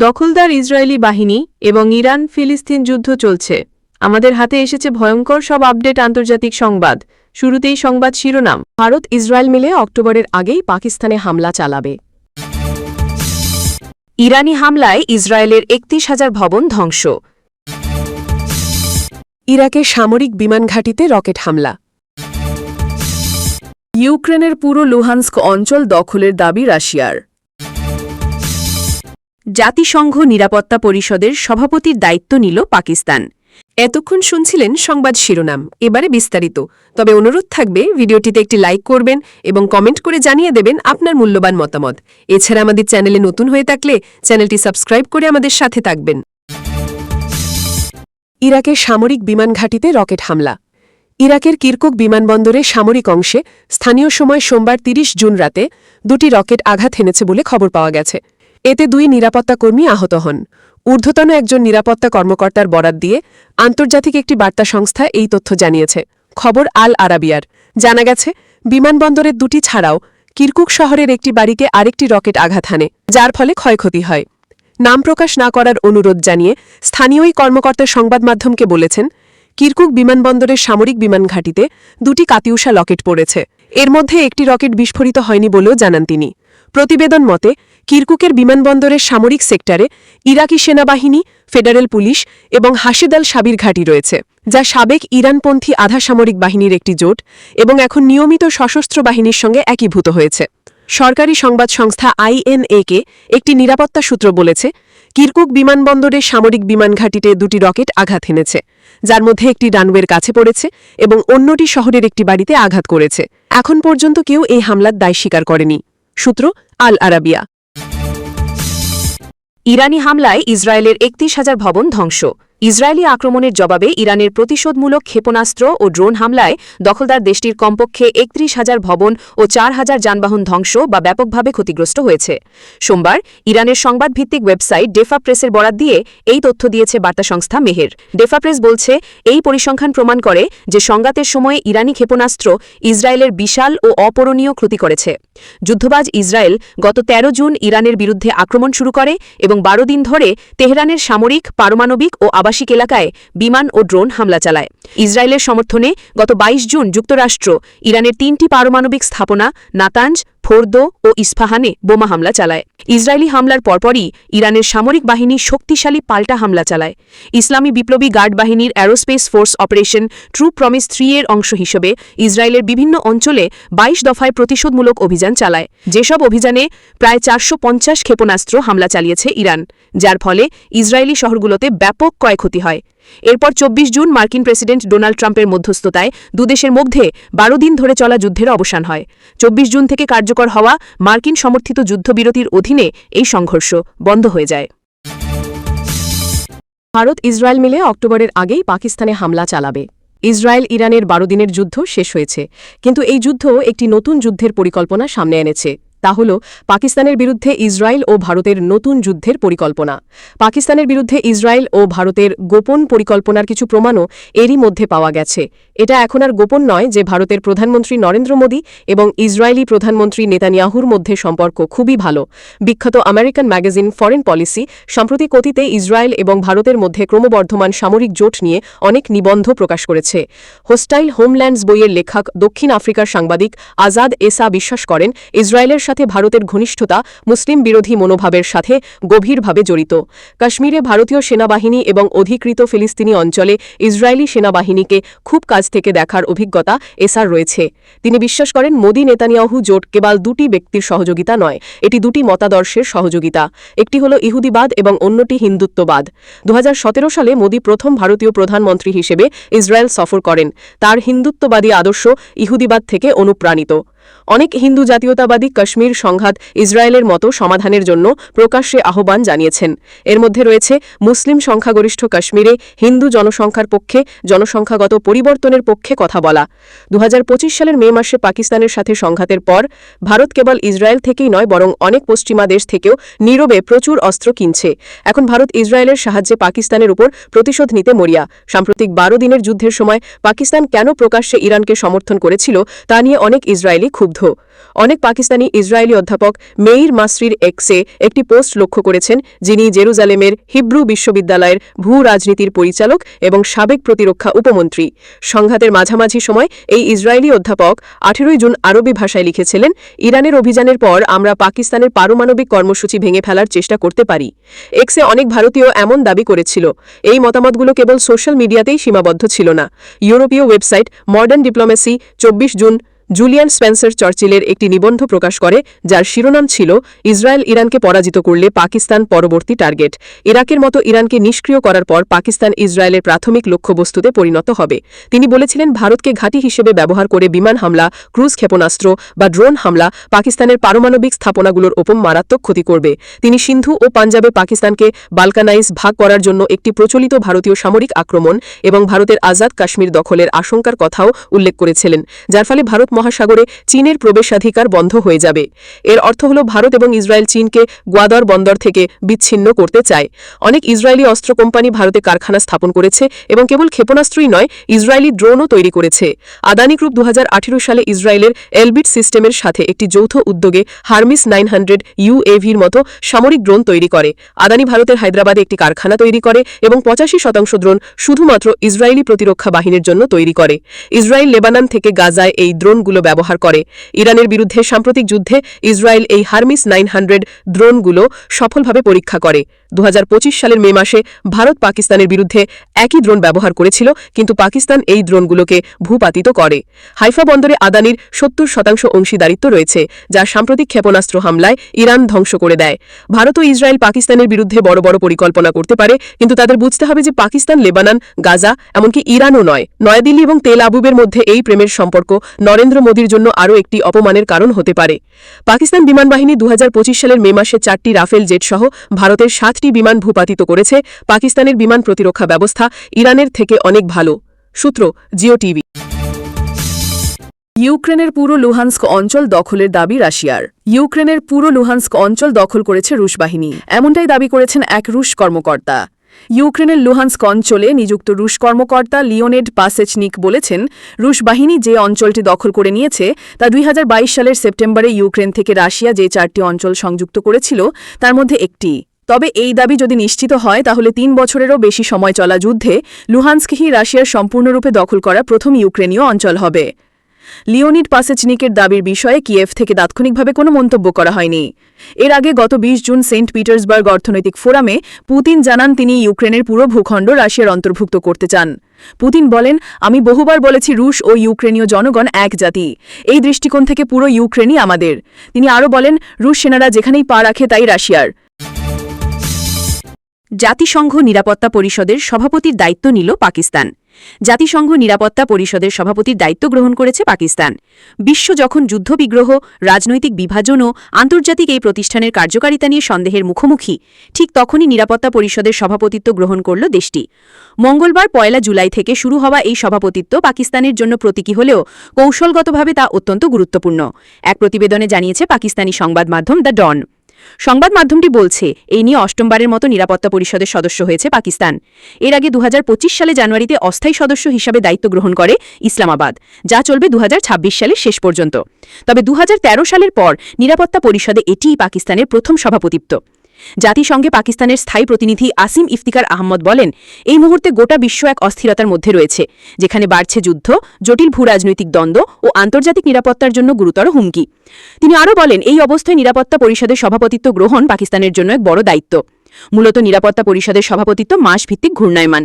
দখলদার ইসরায়েলি বাহিনী এবং ইরান ফিলিস্তিন যুদ্ধ চলছে। আমাদের হাতে এসেছে ভয়ঙ্কর সব আপডেট আন্তর্জাতিক সংবাদ। শুরুতেই সংবাদ শিরোনাম। ভারত ইসরায়েল মিলে অক্টোবরের আগেই পাকিস্তানে হামলা চালাবে। ইরানি হামলায় ইসরায়েলের ৩১,০০০ ভবন ধ্বংস। ইরাকের সামরিক বিমান ঘাঁটিতে রকেট হামলা। ইউক্রেনের পুরো লুহান্স্ক অঞ্চল দখলের দাবি রাশিয়ার। জাতিসংঘ নিরাপত্তা পরিষদের সভাপতির দায়িত্ব নিল পাকিস্তান। এতক্ষণ শুনছিলেন সংবাদ শিরোনাম, এবারে বিস্তারিত। তবে অনুরোধ থাকবে ভিডিওটিতে একটি লাইক করবেন এবং কমেন্ট করে জানিয়ে দেবেন আপনার মূল্যবান মতামত। এছাড়া আমাদের চ্যানেলে নতুন হয়ে থাকলে চ্যানেলটি সাবস্ক্রাইব করে আমাদের সাথে থাকবেন। ইরাকের সামরিক বিমান ঘাঁটিতে রকেট হামলা। ইরাকের কিরকুক বিমানবন্দরে সামরিক অংশে স্থানীয় সময় সোমবার ৩০ জুন রাতে দুটি রকেট আঘাত হেনেছে বলে খবর পাওয়া গেছে। এতে দুই নিরাপত্তা কর্মী আহত হন। ঊর্ধ্বতন একজন নিরাপত্তা কর্মকর্তার বরাত দিয়ে আন্তর্জাতিক একটি বার্তা সংস্থা এই তথ্য জানিয়েছে। খবর আল আরাবিয়ার। জানা গেছে, বিমানবন্দরের দুটি ছাড়াও কিরকুক শহরের একটি বাড়িকে আরেকটি রকেট আঘাত হানে, যার ফলে ক্ষয়ক্ষতি হয়। নাম প্রকাশ না করার অনুরোধ জানিয়ে স্থানীয় এই কর্মকর্তা সংবাদ মাধ্যমকে বলেছেন, কিরকুক বিমানবন্দরের সামরিক বিমান ঘাঁটিতে দুটি কাতিউষা রকেট পড়েছে। এর মধ্যে একটি রকেট বিস্ফোরিত হয়নি বলেও জানান তিনি। প্রতিবেদন মতে, কিরকুকের বিমানবন্দরের সামরিক সেক্টরে ইরাকি সেনাবাহিনী, ফেডারেল পুলিশ এবং হাশিদ আল শাবির ঘাঁটি রয়েছে, যা সাবেক ইরানপন্থী আধা সামরিক বাহিনীর একটি জোট এবং এখন নিয়মিত সশস্ত্র বাহিনীর সঙ্গে একীভূত হয়েছে। সরকারি সংবাদ সংস্থা INA-কে একটি নিরাপত্তা সূত্র বলেছে, কিরকুক বিমানবন্দরের সামরিক বিমান ঘাঁটিতে দুটি রকেট আঘাত হেনেছে, যার মধ্যে একটি রানওয়ের কাছে পড়েছে এবং অন্যটি শহরের একটি বাড়িতে আঘাত করেছে। এখন পর্যন্ত কেউ এই হামলার দায় স্বীকার করেনি। সূত্র আল আরাবিয়া। ইরানি হামলায় ইসরায়েলের ৩১,০০০ ভবন ধ্বংস। ইসরায়েলি আক্রমণের জবাবে ইরানের প্রতিশোধমূলক ক্ষেপণাস্ত্র ও ড্রোন হামলায় দখলদার দেশটির কমপক্ষে ৩১,০০০ ভবন ও ৪,০০০ যানবাহন ধ্বংস বা ব্যাপকভাবে ক্ষতিগ্রস্ত হয়েছে। সোমবার ইরানের সংবাদভিত্তিক ওয়েবসাইট ডেফা প্রেসের বরাত দিয়ে এই তথ্য দিয়েছে বার্তা সংস্থা মেহের। ডেফা প্রেস বলছে, এই পরিসংখ্যান প্রমাণ করে যে সংঘাতের সময় ইরানি ক্ষেপণাস্ত্র ইসরায়েলের বিশাল ও অপূরণীয় ক্ষতি করেছে। যুদ্ধবাজ ইসরায়েল গত ১৩ জুন ইরানের বিরুদ্ধে আক্রমণ শুরু করে এবং ১২ দিন ধরে তেহরানের সামরিক, পারমাণবিক ও আবাসিক এলাকায় বিমান ও ড্রোন হামলা চালায়। ইসরায়েলের সমর্থনে গত ২২ জুন যুক্তরাষ্ট্র ইরানের ৩টি পারমাণবিক স্থাপনা নাতাঞ্জ, ফোর্দো ও ইস্পাহানে বোমা হামলা চালায়। ইসরায়েলি হামলার পরপরই ইরানের সামরিক বাহিনী শক্তিশালী পাল্টা হামলা চালায়। ইসলামী বিপ্লবী গার্ড বাহিনীর aerospace force operation true promise 3 এর অংশ হিসেবে ইসরায়েলের বিভিন্ন অঞ্চলে ২২ দফায় প্রতিশোধমূলক অভিযান চালায়। যেসব অভিযানে প্রায় ৪৫০ ক্ষেপণাস্ত্র হামলা চালিয়েছে ইরান, যার ফলে ইসরায়েলি শহরগুলোতে ব্যাপক ক্ষয়ক্ষতি হয়। এরপর ২৪ জুন মার্কিন প্রেসিডেন্ট ডোনাল্ড ট্রাম্পের মধ্যস্থতায় দুদেশের মধ্যে ১২ দিন ধরে চলা যুদ্ধের অবসান হয়। ২৪ জুন থেকে কার্যকর হওয়া মার্কিন সমর্থিত যুদ্ধবিরতির অধীনে এই সংঘর্ষ বন্ধ হয়ে যায়। ভারত ইসরায়েল মিলে অক্টোবরের আগেই পাকিস্তানে হামলা চালাবে। ইসরায়েল ইরানের ১২ দিনের যুদ্ধ শেষ হয়েছে, কিন্তু এই যুদ্ধ একটি নতুন যুদ্ধের পরিকল্পনা সামনে এনেছে। তা হল পাকিস্তানের বিরুদ্ধে ইসরায়েল ও ভারতের নতুন যুদ্ধের পরিকল্পনা। পাকিস্তানের বিরুদ্ধে ইসরায়েল ও ভারতের গোপন পরিকল্পনার কিছু প্রমাণও এরই মধ্যে পাওয়া গেছে। এটা এখন আর গোপন নয় যে ভারতের প্রধানমন্ত্রী নরেন্দ্র মোদী এবং ইসরায়েলি প্রধানমন্ত্রী নেতানিয়াহুর মধ্যে সম্পর্ক খুবই ভালো। বিখ্যাত আমেরিকান ম্যাগাজিন ফরেন পলিসি সম্প্রতি অতীতে ইসরায়েল এবং ভারতের মধ্যে ক্রমবর্ধমান সামরিক জোট নিয়ে অনেক নিবন্ধ প্রকাশ করেছে। হোস্টাইল হোমল্যান্ডস বইয়ের লেখক দক্ষিণ আফ্রিকার সাংবাদিক আজাদ এসা বিশ্বাস করেন, ইসরায়েলের সাথে ভারতের ঘনিষ্ঠতা মুসলিম বিরোধী মনোভাবের সাথে গভীরভাবে জড়িত। কাশ্মীরে ভারতীয় সেনাবাহিনী এবং অধিকৃত ফিলিস্তিনি অঞ্চলে ইসরায়েলি সেনাবাহিনীকে খুব কাছ থেকে দেখার অভিজ্ঞতা এসার রয়েছে। তিনি বিশ্বাস করেন, মোদী নেতানিয়াহু জোট কেবল দুটি ব্যক্তির সহযোগিতা নয়, এটি দুটি মতাদর্শের সহযোগিতা। একটি হল ইহুদিবাদ এবং অন্যটি হিন্দুত্ববাদ। ২০১৭ সালে মোদী প্রথম ভারতীয় প্রধানমন্ত্রী হিসেবে ইসরায়েল সফর করেন। তার হিন্দুত্ববাদী আদর্শ ইহুদিবাদ থেকে অনুপ্রাণিত। অনেক হিন্দু জাতীয়তাবাদী কাশ্মীর সংঘাত ইসরায়েলের মতো সমাধানের জন্য প্রকাশ্যে আহ্বান জানিয়েছেন। এর মধ্যে রয়েছে মুসলিম সংখ্যাগরিষ্ঠ কাশ্মীরে হিন্দু জনসংখ্যার পক্ষে জনসংখ্যাগত পরিবর্তনের পক্ষে কথা বলা। ২০২৫ সালের মে মাসে পাকিস্তানের সাথে সংঘাতের পর ভারত কেবল ইসরায়েল থেকেই নয়, বরং অনেক পশ্চিমা দেশ থেকেও নীরবে প্রচুর অস্ত্র কিনছে। এখন ভারত ইসরায়েলের সাহায্যে পাকিস্তানের উপর প্রতিশোধ নিতে মরিয়া। সাম্প্রতিক ১২ দিনের যুদ্ধের সময় পাকিস্তান কেন প্রকাশ্যে ইরানকে সমর্থন করেছিল তা নিয়ে অনেক ইসরায়েলি ক্ষুব্ধ। অনেক পাকিস্তানি ইসরায়েলি অধ্যাপক মেইর মাসরির এক্সে একটি পোস্ট লক্ষ্য করেছেন, যিনি জেরুজালেমের হিব্রু বিশ্ববিদ্যালয়ের ভূ রাজনীতির পরিচালক এবং সাবেক প্রতিরক্ষা উপমন্ত্রী। সংঘাতের মাঝামাঝি সময় এই ইসরায়েলি অধ্যাপক 18 জুন আরবি ভাষায় লিখেছিলেন, ইরানের অভিযানের পর আমরা পাকিস্তানের পারমাণবিক কর্মসূচি ভেঙে ফেলার চেষ্টা করতে পারি। এক্সে অনেক ভারতীয় এমন দাবি করেছিল। এই মতামতগুলো কেবল সোশ্যাল মিডিয়াতেই সীমাবদ্ধ ছিল না। ইউরোপীয় ওয়েবসাইট মডার্ন ডিপ্লোমেসি 24 জুন জুলিয়ান স্পেন্সার চার্চিলের একটি নিবন্ধ প্রকাশ করে, যার শিরোনাম ছিল ইসরায়েল ইরানকে পরাজিত করলে পাকিস্তান পরবর্তী টার্গেট। ইরাকের মতো ইরানকে নিষ্ক্রিয় করার পর পাকিস্তান ইসরায়েলের প্রাথমিক লক্ষ্যবস্তুতে পরিণত হবে। তিনি বলেছিলেন, ভারতকে ঘাঁটি হিসেবে ব্যবহার করে বিমান হামলা, ক্রুজ ক্ষেপণাস্ত্র বা ড্রোন হামলা পাকিস্তানের পারমাণবিক স্থাপনাগুলোর ওপর মারাত্মক ক্ষতি করবে। তিনি সিন্ধু ও পাঞ্জাবে পাকিস্তানকে বালকানাইজ ভাগ করার জন্য একটি প্রচলিত ভারতীয় সামরিক আক্রমণ এবং ভারতের আজাদ কাশ্মীর দখলের আশঙ্কার কথাও উল্লেখ করেছিলেন, যার ফলে ভারত মহাসাগরে চীনের প্রবেশাধিকার বন্ধ হয়ে যাবে। এর অর্থ হল ভারত এবং ইসরায়েল চীনকে গোয়াদর বন্দর থেকে বিচ্ছিন্ন করতে চায়। অনেক ইসরায়েলি অস্ত্র কোম্পানি ভারতে কারখানা স্থাপন করেছে এবং কেবল ক্ষেপণাস্ত্রই নয়, ইসরায়েলি ড্রোনও তৈরি করেছে। আদানি গ্রুপ 2018 সালে ইসরায়েলের এলবিট সিস্টেমের সাথে একটি যৌথ উদ্যোগে হারমিস 900 UAVর মতো সামরিক ড্রোন তৈরি করে। আদানি ভারতের হায়দ্রাবাদে একটি কারখানা তৈরি করে এবং 85% ড্রোন শুধুমাত্র ইসরায়েলি প্রতিরক্ষা বাহিনীর জন্য তৈরি করে। ইসরায়েল লেবানন থেকে গাজায় এই ড্রোনগুলো ব্যবহার করে। ইরানের বিরুদ্ধে সাম্প্রতিক যুদ্ধে ইসরায়েল এই হারমিস 900 ড্রোনগুলো সফলভাবে পরীক্ষা করে। 2025 সালের মে মাসে ভারত পাকিস্তানের বিরুদ্ধে একই ড্রোন ব্যবহার করেছিল, কিন্তু পাকিস্তান এই ড্রোনগুলোকে ভূপাতিত করে। হাইফা বন্দরে আদানির 70% অংশীদারিত্ব রয়েছে, যা সাম্প্রতিক ক্ষেপণাস্ত্র হামলায় ইরান ধ্বংস করে দেয়। ভারত ও ইসরায়েল পাকিস্তানের বিরুদ্ধে বড় বড় পরিকল্পনা করতে পারে, কিন্তু তাদের বুঝতে হবে যে পাকিস্তান লেবানন, গাজা, এমনকি ইরানও নয়। নয়াদিল্লি এবং তেল আবুবের মধ্যে এই প্রেমের সম্পর্ক নরেন্দ্র মোদীর জন্য আরও একটি অপমানের কারণ হতে পারে। পাকিস্তান বিমানবাহিনী 2025 সালের মে মাসে 4টি রাফেল জেট সহ ভারতের 7টি বিমান ভূপাতিত করেছে। পাকিস্তানের বিমান প্রতিরক্ষা ব্যবস্থা ইরানের থেকে অনেক ভালো। সূত্র জিও টিভি। ইউক্রেনের পুরো লুহান্স্ক অঞ্চল দখলের দাবি রাশিয়ার। ইউক্রেনের পুরো লুহান্স্ক অঞ্চল দখল করেছে রুশ বাহিনী, এমনটাই দাবি করেছেন এক রুশ কর্মকর্তা। ইউক্রেনের লুহান্স্ক অঞ্চলে নিযুক্ত রুশ কর্মকর্তা লিওনেড পাসেচনিক বলেছেন, রুশ বাহিনী যে অঞ্চলটি দখল করে নিয়েছে তা 2022 সালের সেপ্টেম্বরে ইউক্রেন থেকে রাশিয়া যে 4টি অঞ্চল সংযুক্ত করেছিল তার মধ্যে একটি। তবে এই দাবি যদি নিশ্চিত হয়, তাহলে 3 বছরেরও বেশি সময় চলা যুদ্ধে লুহান্স্কই রাশিয়ার সম্পূর্ণরূপে দখল করা প্রথম ইউক্রেনীয় অঞ্চল হবে। লিওনিড পাসেচনিকের দাবির বিষয়ে কিয়েভ থেকে তাৎক্ষণিকভাবে কোনো মন্তব্য করা হয়নি। এর আগে গত 20 জুন সেন্ট পিটার্সবার্গ অর্থনৈতিক ফোরামে পুতিন জানান তিনি ইউক্রেনের পুরো ভূখণ্ড রাশিয়ার অন্তর্ভুক্ত করতে চান। পুতিন বলেন, আমি বহুবার বলেছি রুশ ও ইউক্রেনীয় জনগণ এক জাতি। এই দৃষ্টিকোণ থেকে পুরো ইউক্রেনই আমাদের। তিনি আরও বলেন, রুশ সেনারা যেখানেই পা রাখে তাই রাশিয়ার। জাতিসংঘ নিরাপত্তা পরিষদের সভাপতির দায়িত্ব নিল পাকিস্তান। জাতিসংঘ নিরাপত্তা পরিষদের সভাপতির দায়িত্ব গ্রহণ করেছে পাকিস্তান। বিশ্ব যখন যুদ্ধবিগ্রহ, রাজনৈতিক বিভাজন ও আন্তর্জাতিক এই প্রতিষ্ঠানের কার্যকারিতা নিয়ে সন্দেহের মুখোমুখি, ঠিক তখনই নিরাপত্তা পরিষদের সভাপতিত্ব গ্রহণ করল দেশটি। মঙ্গলবার 1 জুলাই থেকে শুরু হওয়া এই সভাপতিত্ব পাকিস্তানের জন্য প্রতীকী হলেও কৌশলগতভাবে তা অত্যন্ত গুরুত্বপূর্ণ। এক প্রতিবেদনে জানিয়েছে পাকিস্তানি সংবাদ মাধ্যম দ্য ডন। সংবাদ মাধ্যমটি বলছে, এই নিয়ে অষ্টমবারের মতো নিরাপত্তা পরিষদের সদস্য হয়েছে পাকিস্তান। এর আগে 2025 সালে জানুয়ারিতে অস্থায়ী সদস্য হিসাবে দায়িত্ব গ্রহণ করে ইসলামাবাদ, যা চলবে 2026 সালের শেষ পর্যন্ত। তবে 2013 সালের পর নিরাপত্তা পরিষদে এটিই পাকিস্তানের প্রথম সভাপতিত্ব। জাতিসংঘে পাকিস্তানের স্থায়ী প্রতিনিধি আসিম ইফতিকার আহমদ বলেন, এই মুহূর্তে গোটা বিশ্ব এক অস্থিরতার মধ্যে রয়েছে, যেখানে বাড়ছে যুদ্ধ, জটিল ভূরাজনৈতিক দ্বন্দ্ব ও আন্তর্জাতিক নিরাপত্তার জন্য গুরুতর হুমকি। তিনি আরও বলেন, এই অবস্থায় নিরাপত্তা পরিষদের সভাপতিত্ব গ্রহণ পাকিস্তানের জন্য এক বড় দায়িত্ব। মূলত নিরাপত্তা পরিষদের সভাপতিত্ব মাসভিত্তিক ঘূর্ণায়মান।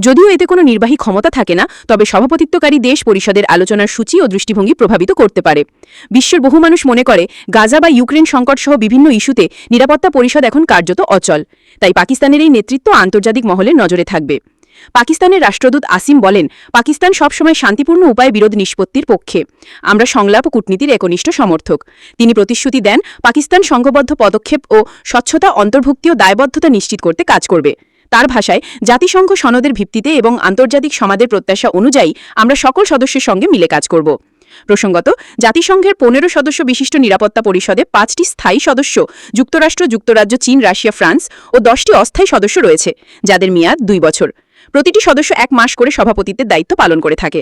যদিও এতে কোনো নির্বাহী ক্ষমতা থাকে না, তবে সভাপতিত্বকারী দেশ পরিষদের আলোচনার সূচি ও দৃষ্টিভঙ্গি প্রভাবিত করতে পারে। বিশ্বের বহু মানুষ মনে করে, গাজা বা ইউক্রেন সংকটসহ বিভিন্ন ইস্যুতে নিরাপত্তা পরিষদ এখন কার্যত অচল। তাই পাকিস্তানের এই নেতৃত্ব আন্তর্জাতিক মহলের নজরে থাকবে। পাকিস্তানের রাষ্ট্রদূত আসিম বলেন, পাকিস্তান সবসময় শান্তিপূর্ণ উপায়ে বিরোধ নিষ্পত্তির পক্ষে। আমরা সংলাপ ও কূটনীতির একনিষ্ঠ সমর্থক। তিনি প্রতিশ্রুতি দেন, পাকিস্তান সংঘবদ্ধ পদক্ষেপ ও স্বচ্ছতা, অন্তর্ভুক্তি ও দায়বদ্ধতা নিশ্চিত করতে কাজ করবে। তার ভাষায়, জাতিসংঘ সনদের ভিত্তিতে এবং আন্তর্জাতিক সমাজের প্রত্যাশা অনুযায়ী আমরা সকল সদস্যের সঙ্গে মিলে কাজ করব। প্রসঙ্গত, জাতিসংঘের 15 সদস্য বিশিষ্ট নিরাপত্তা পরিষদে 5টি স্থায়ী সদস্য যুক্তরাষ্ট্র, যুক্তরাজ্য, চীন, রাশিয়া, ফ্রান্স ও 10টি অস্থায়ী সদস্য রয়েছে, যাদের মেয়াদ 2 বছর। প্রতিটি সদস্য 1 মাস করে সভাপতিত্বের দায়িত্ব পালন করে থাকে।